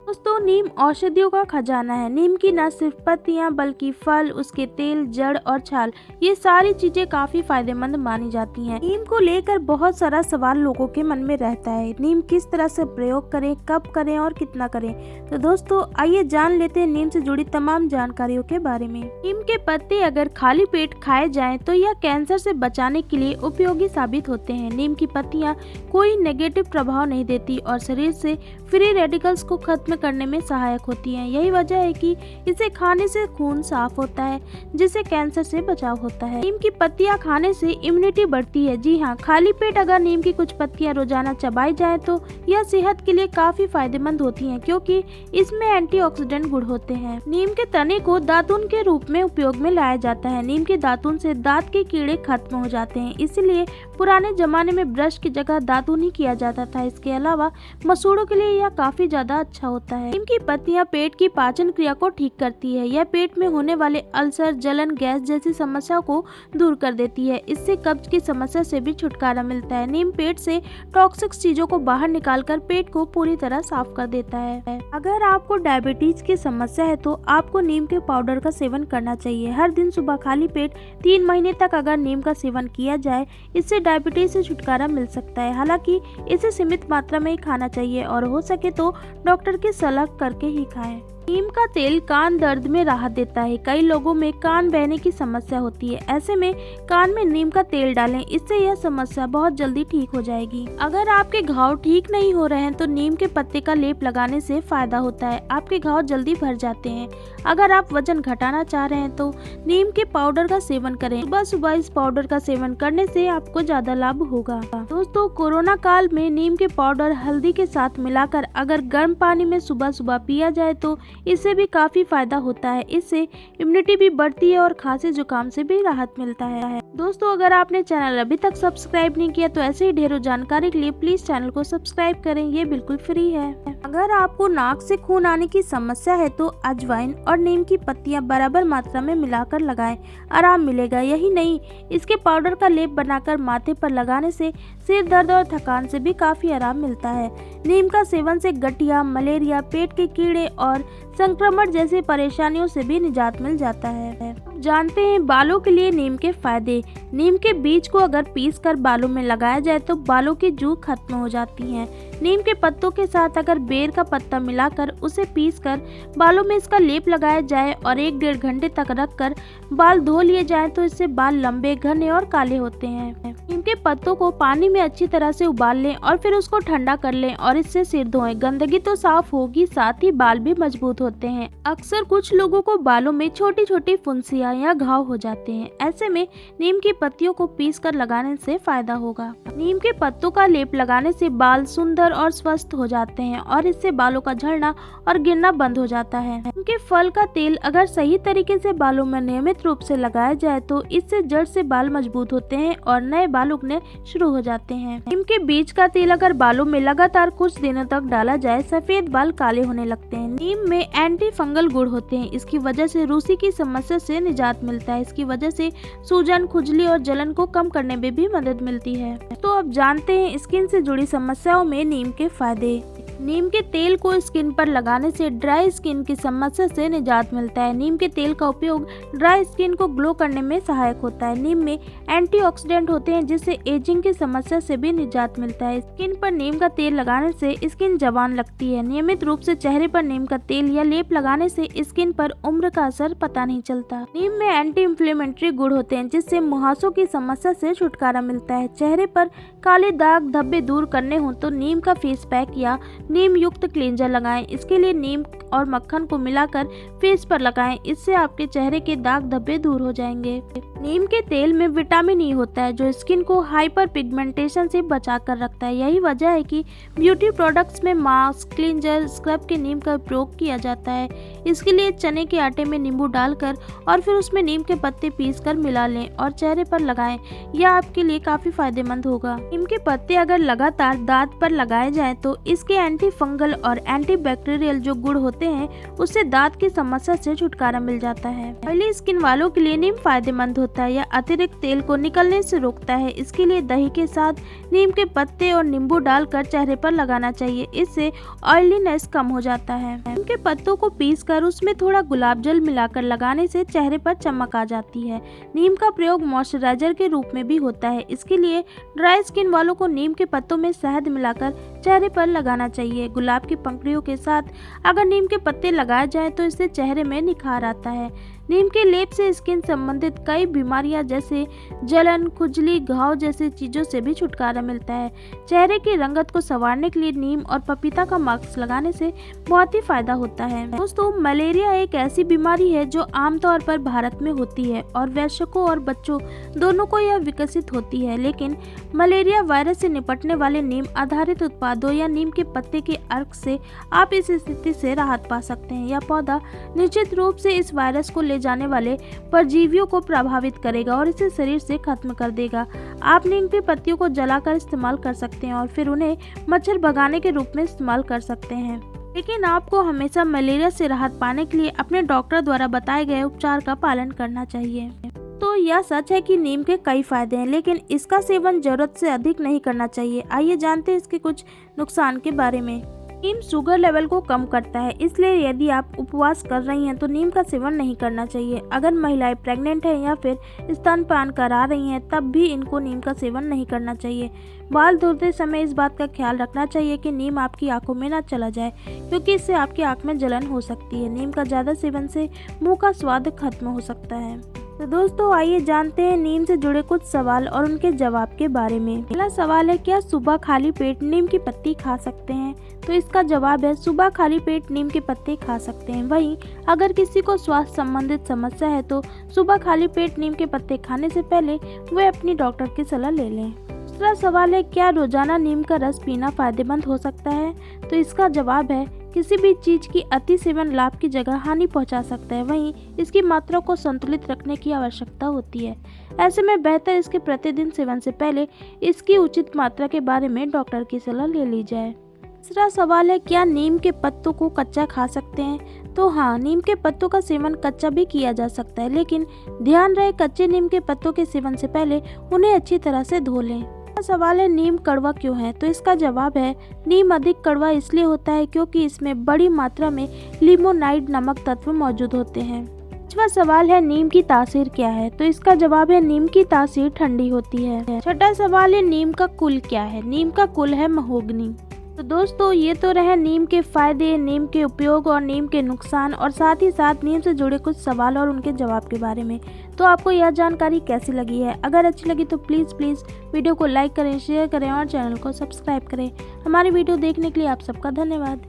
दोस्तों, नीम औषधियों का खजाना है। नीम की न सिर्फ पत्तियां बल्कि फल, उसके तेल, जड़ और छाल, ये सारी चीजें काफी फायदेमंद मानी जाती हैं। नीम को लेकर बहुत सारा सवाल लोगों के मन में रहता है। नीम किस तरह से प्रयोग करें, कब करें और कितना करें। तो दोस्तों, आइए जान लेते हैं नीम से जुड़ी तमाम जानकारियों के बारे में। नीम के पत्ते अगर खाली पेट खाए जाएं तो यह कैंसर से बचाने के लिए उपयोगी साबित होते हैं। नीम की पत्तियां कोई नेगेटिव प्रभाव नहीं देती और शरीर से फ्री रेडिकल्स को खत्म करने में सहायक होती हैं। यही वजह है कि इसे खाने से खून साफ होता है, जिससे कैंसर से बचाव होता है। नीम की पत्तियां खाने से इम्यूनिटी बढ़ती है। जी हाँ, खाली पेट अगर नीम की कुछ पत्तियां रोजाना चबाई जाए तो यह सेहत के लिए काफी फायदेमंद होती हैं, क्योंकि इसमें एंटीऑक्सीडेंट गुण होते हैं। नीम के तने को दातुन के रूप में उपयोग में लाया जाता है। नीम के दातुन से दांत के कीड़े खत्म हो जाते हैं, इसलिए पुराने जमाने में ब्रश की जगह दातुन ही किया जाता था। इसके अलावा मसूड़ों के लिए यह काफी ज्यादा अच्छा होता है। नीम की पत्तियां पेट की पाचन क्रिया को ठीक करती है। यह पेट में होने वाले अल्सर, जलन, गैस जैसी समस्या को दूर कर देती है। इससे कब्ज की समस्या से भी छुटकारा मिलता है। नीम पेट से टॉक्सिक चीजों को बाहर निकालकर पेट को पूरी तरह साफ कर देता है। अगर आपको डायबिटीज की समस्या है तो आपको नीम के पाउडर का सेवन करना चाहिए। हर दिन सुबह खाली पेट 3 महीने तक अगर नीम का सेवन किया जाए, इससे डायबिटीज से छुटकारा मिल सकता है। हालांकि इसे सीमित मात्रा में ही खाना चाहिए और हो सके तो डॉक्टर की सलाह करके ही खाएं। नीम का तेल कान दर्द में राहत देता है। कई लोगों में कान बहने की समस्या होती है। ऐसे में कान में नीम का तेल डालें, इससे यह समस्या बहुत जल्दी ठीक हो जाएगी। अगर आपके घाव ठीक नहीं हो रहे हैं तो नीम के पत्ते का लेप लगाने से फायदा होता है। आपके घाव जल्दी भर जाते हैं। अगर आप वजन घटाना चाह रहे हैं तो नीम के पाउडर का सेवन करें। सुबह सुबह इस पाउडर का सेवन करने से आपको ज्यादा लाभ होगा। दोस्तों, कोरोना काल में नीम के पाउडर हल्दी के साथ मिलाकर अगर गर्म पानी में सुबह सुबह पिया जाए तो इससे भी काफी फायदा होता है। इससे इम्यूनिटी भी बढ़ती है और खांसी जुकाम से भी राहत मिलता है। दोस्तों, अगर आपने चैनल अभी तक सब्सक्राइब नहीं किया तो ऐसे ही ढेरों जानकारी के लिए प्लीज चैनल को सब्सक्राइब करें, ये बिल्कुल फ्री है। अगर आपको नाक से खून आने की समस्या है तो अजवाइन और नीम की पत्तियां बराबर मात्रा में मिलाकर लगाएं, आराम मिलेगा। यही नहीं, इसके पाउडर का लेप बनाकर माथे पर लगाने से सिर दर्द और थकान से भी काफी आराम मिलता है। नीम का सेवन से गठिया, मलेरिया, पेट के कीड़े और संक्रमण जैसी परेशानियों से भी निजात मिल जाता है। जानते हैं बालों के लिए नीम के फायदे। नीम के बीज को अगर पीसकर बालों में लगाया जाए तो बालों की जू खत्म हो जाती है। नीम के पत्तों के साथ अगर बेर का पत्ता मिलाकर उसे पीसकर बालों में इसका लेप लगाया जाए और 1-1.5 घंटे तक रखकर बाल धो लिए जाए तो इससे बाल लंबे, घने और काले होते हैं। नीम के पत्तों को पानी में अच्छी तरह से उबाल लें और फिर उसको ठंडा कर लें और इससे सिर धोएं। गंदगी तो साफ होगी, साथ ही बाल भी मजबूत होते हैं। अक्सर कुछ लोगों को बालों में छोटी छोटी फुंसियां या घाव हो जाते हैं। ऐसे में नीम की पत्तियों को पीसकर लगाने से फायदा होगा। नीम के पत्तों का लेप लगाने से बाल सुंदर और स्वस्थ हो जाते हैं और इससे बालों का झड़ना और गिरना बंद हो जाता है। नीम के फल का तेल अगर सही तरीके से बालों में नियमित रूप से लगाया जाए तो इससे जड़ से बाल मजबूत होते हैं और नए बाल उगने शुरू हो जाते हैं। नीम के बीज का तेल अगर बालों में लगातार कुछ दिनों तक डाला जाए, सफेद बाल काले होने लगते हैं। नीम में एंटी फंगल गुण होते हैं। इसकी वजह से रूसी की समस्या से निजात मिलता है। इसकी वजह से सूजन, खुजली और जलन को कम करने में भी मदद मिलती है। तो अब जानते हैं स्किन से जुड़ी समस्याओं में नीम के फायदे। नीम के तेल को स्किन पर लगाने से ड्राई स्किन की समस्या से निजात मिलता है। नीम के तेल का उपयोग ड्राई स्किन को ग्लो करने में सहायक होता है। नीम में एंटीऑक्सीडेंट होते हैं, जिससे एजिंग की समस्या से भी निजात मिलता है। स्किन पर नीम का तेल लगाने से स्किन जवान लगती है। नियमित रूप से चेहरे पर नीम का तेल या लेप लगाने से स्किन पर उम्र का असर पता नहीं चलता। नीम में एंटी इंफ्लेमेटरी गुण होते हैं, जिससे मुहासों की समस्या से छुटकारा मिलता है। चेहरे पर काले दाग धब्बे दूर करने हो तो नीम का फेस पैक या नीम युक्त क्लींजर लगाएं। इसके लिए नीम और मक्खन को मिलाकर फेस पर लगाएं। इससे आपके चेहरे के दाग धब्बे दूर हो जाएंगे। नीम के तेल में विटामिन ई होता है, जो स्किन को हाइपर पिगमेंटेशन से बचा कर रखता है। यही वजह है कि ब्यूटी प्रोडक्ट्स में मास्क, क्लींजर, स्क्रब के नीम का उपयोग किया जाता है। इसके लिए चने के आटे में नींबू डालकर और फिर उसमें नीम के पत्ते पीसकर मिला लें और चेहरे पर लगाएं। यह आपके लिए काफी फायदेमंद होगा। नीम के पत्ते अगर लगातार दांत पर लगाए जाएं तो इसके एंटी फंगल और एंटी बैक्टीरियल जो गुण होते हैं उससे दांत की समस्या से छुटकारा मिल जाता है। ऑयली स्किन वालों के लिए नीम फायदेमंद होता है। यह अतिरिक्त तेल को निकलने से रोकता है। इसके लिए दही के साथ नीम के पत्ते और नींबू डालकर चेहरे पर लगाना चाहिए। इससे ऑयलीनेस कम हो जाता है। नीम के पत्तों को पीसकर उसमें थोड़ा गुलाब जल मिलाकर लगाने से चेहरे पर चमक आ जाती है। नीम का प्रयोग मॉइस्चराइजर के रूप में भी होता है। इसके लिए ड्राई स्किन वालों को नीम के पत्तों में शहद मिलाकर चेहरे पर लगाना चाहिए। गुलाब की पंखुड़ियों के साथ अगर नीम के पत्ते लगाए जाएं तो इससे चेहरे में निखार आता है। नीम के लेप से स्किन संबंधित कई बीमारियां जैसे जलन, खुजली, घाव जैसी चीजों से भी छुटकारा मिलता है। चेहरे की रंगत को संवारने के लिए नीम और पपीता का मास्क लगाने से बहुत ही फायदा होता है। दोस्तों, मलेरिया एक ऐसी बीमारी है जो आमतौर पर भारत में होती है और वयस्कों और बच्चों दोनों को यह विकसित होती है। लेकिन मलेरिया वायरस से निपटने वाले नीम आधारित उत्पादों या नीम के पत्ते के अर्क से आप इस स्थिति से राहत पा सकते हैं। यह पौधा निश्चित रूप से इस वायरस को ले जाने वाले परजीवियों को प्रभावित करेगा और इसे शरीर से खत्म कर देगा। आप नीम की पत्तियों को जलाकर इस्तेमाल कर सकते हैं और फिर उन्हें मच्छर भगाने के रूप में इस्तेमाल कर सकते हैं। लेकिन आपको हमेशा मलेरिया से राहत पाने के लिए अपने डॉक्टर द्वारा बताए गए उपचार का पालन करना चाहिए। तो यह सच है कि नीम के कई फायदे हैं, लेकिन इसका सेवन जरूरत से अधिक नहीं करना चाहिए। आइए जानते हैं इसके कुछ नुकसान के बारे में। नीम शुगर लेवल को कम करता है, इसलिए यदि आप उपवास कर रही हैं तो नीम का सेवन नहीं करना चाहिए। अगर महिलाएं प्रेग्नेंट हैं या फिर स्तनपान करा रही हैं तब भी इनको नीम का सेवन नहीं करना चाहिए। बाल धोते समय इस बात का ख्याल रखना चाहिए कि नीम आपकी आंखों में ना चला जाए, क्योंकि इससे आपकी आंख में जलन हो सकती है। नीम का ज़्यादा सेवन से मुँह का स्वाद खत्म हो सकता है। तो दोस्तों, आइए जानते हैं नीम से जुड़े कुछ सवाल और उनके जवाब के बारे में। पहला सवाल है, क्या सुबह खाली पेट नीम की पत्ती खा सकते हैं? तो इसका जवाब है सुबह खाली पेट नीम के पत्ते खा सकते हैं। वहीं अगर किसी को स्वास्थ्य संबंधित समस्या है तो सुबह खाली पेट नीम के पत्ते खाने से पहले वे अपनी डॉक्टर की सलाह ले लें। दूसरा सवाल है, क्या रोजाना नीम का रस पीना फायदेमंद हो सकता है? तो इसका जवाब है किसी भी चीज की अति सेवन लाभ की जगह हानि पहुंचा सकता है। वहीं इसकी मात्रा को संतुलित रखने की आवश्यकता होती है। ऐसे में बेहतर इसके प्रतिदिन सेवन से पहले इसकी उचित मात्रा के बारे में डॉक्टर की सलाह ले ली जाए। तीसरा सवाल है, क्या नीम के पत्तों को कच्चा खा सकते हैं? तो हाँ, नीम के पत्तों का सेवन कच्चा भी किया जा सकता है, लेकिन ध्यान रहे कच्चे नीम के पत्तों के सेवन से पहले उन्हें अच्छी तरह से धो लें। सवाल है, नीम कड़वा क्यों है? तो इसका जवाब है नीम अधिक कड़वा इसलिए होता है क्योंकि इसमें बड़ी मात्रा में लिमोनाइड नामक तत्व मौजूद होते हैं। पांचवा सवाल है, नीम की तासीर क्या है? तो इसका जवाब है नीम की तासीर ठंडी होती है। छठा सवाल है, नीम का कुल क्या है? नीम का कुल है महोगनी। तो दोस्तों, ये तो रहे नीम के फायदे, नीम के उपयोग और नीम के नुकसान, और साथ ही साथ नीम से जुड़े कुछ सवाल और उनके जवाब के बारे में। तो आपको यह जानकारी कैसी लगी है? अगर अच्छी लगी तो प्लीज़ वीडियो को लाइक करें, शेयर करें और चैनल को सब्सक्राइब करें। हमारी वीडियो देखने के लिए आप सबका धन्यवाद।